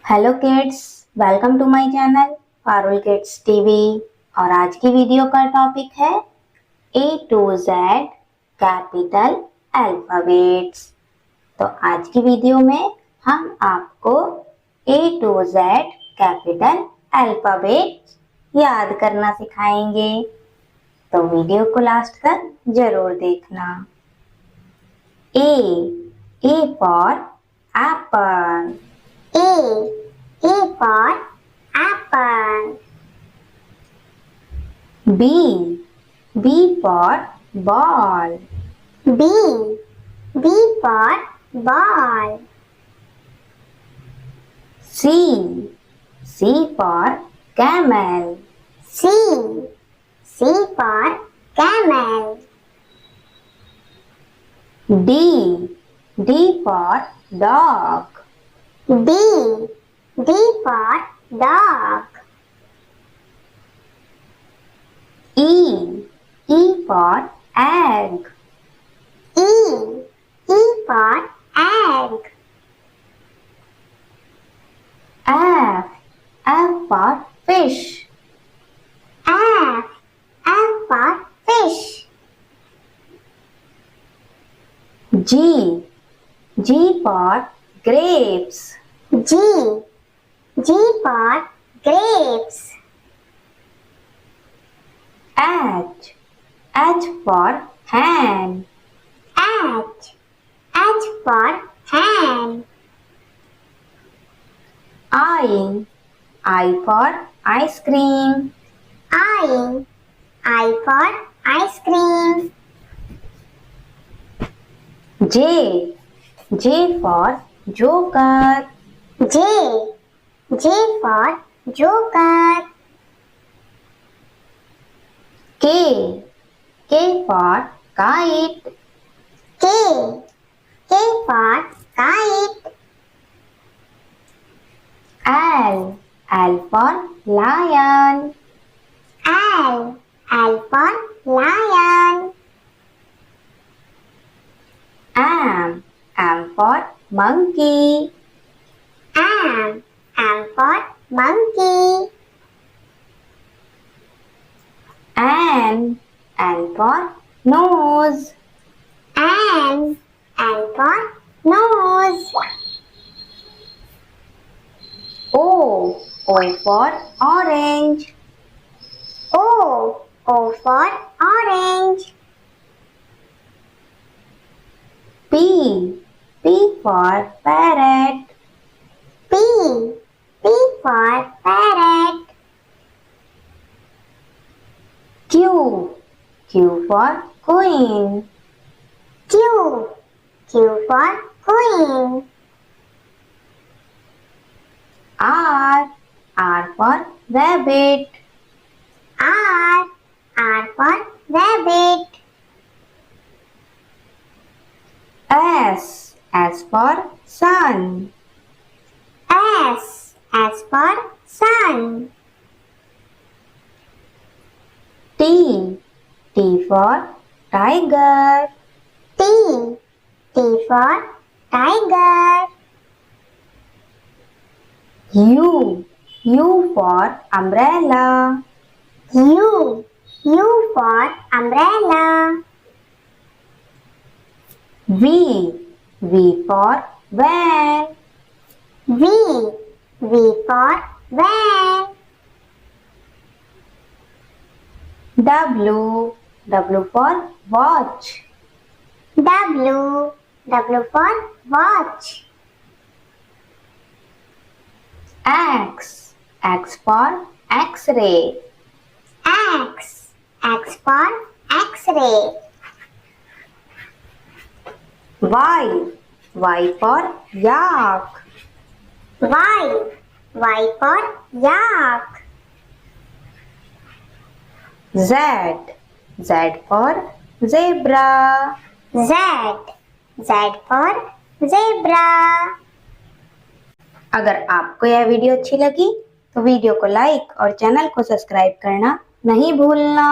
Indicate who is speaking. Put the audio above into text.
Speaker 1: Hello kids, welcome to my channel Parul kids TV. और आज की वीडियो का टॉपिक है A to Z capital alphabets. तो आज की वीडियो में हम आपको A to Z capital alphabets याद करना सिखाएंगे, तो वीडियो को लास्ट तक जरूर देखना। A for apple।
Speaker 2: A for apple.
Speaker 1: B for ball।
Speaker 2: B for ball.
Speaker 1: C for camel।
Speaker 2: C for camel.
Speaker 1: D for dog।
Speaker 2: D for dog.
Speaker 1: E for egg।
Speaker 2: E for egg.
Speaker 1: F for fish।
Speaker 2: F for fish.
Speaker 1: G for grapes।
Speaker 2: G for grapes.
Speaker 1: H for hen।
Speaker 2: H for hen.
Speaker 1: I for ice cream।
Speaker 2: I for ice cream.
Speaker 1: J for joker।
Speaker 2: J for joker.
Speaker 1: K for kite।
Speaker 2: K for kite.
Speaker 1: L for lion।
Speaker 2: L for lion.
Speaker 1: M for monkey।
Speaker 2: M for monkey.
Speaker 1: N for nose।
Speaker 2: N for nose.
Speaker 1: O for orange।
Speaker 2: O for orange.
Speaker 1: P for parrot।
Speaker 2: P for parrot.
Speaker 1: Q for queen।
Speaker 2: Q for queen.
Speaker 1: R for rabbit।
Speaker 2: R for rabbit.
Speaker 1: S for sun।
Speaker 2: S for sun.
Speaker 1: T for tiger।
Speaker 2: T for tiger.
Speaker 1: U for umbrella।
Speaker 2: U for umbrella.
Speaker 1: V for van।
Speaker 2: V for van.
Speaker 1: W for watch।
Speaker 2: W for watch.
Speaker 1: X for x-ray।
Speaker 2: X for x-ray.
Speaker 1: Y for yak।
Speaker 2: Y for yak.
Speaker 1: Z for zebra।
Speaker 2: Z for zebra.
Speaker 1: अगर आपको यह video अच्छी लगी तो video को like और channel को subscribe करना नहीं भूलना।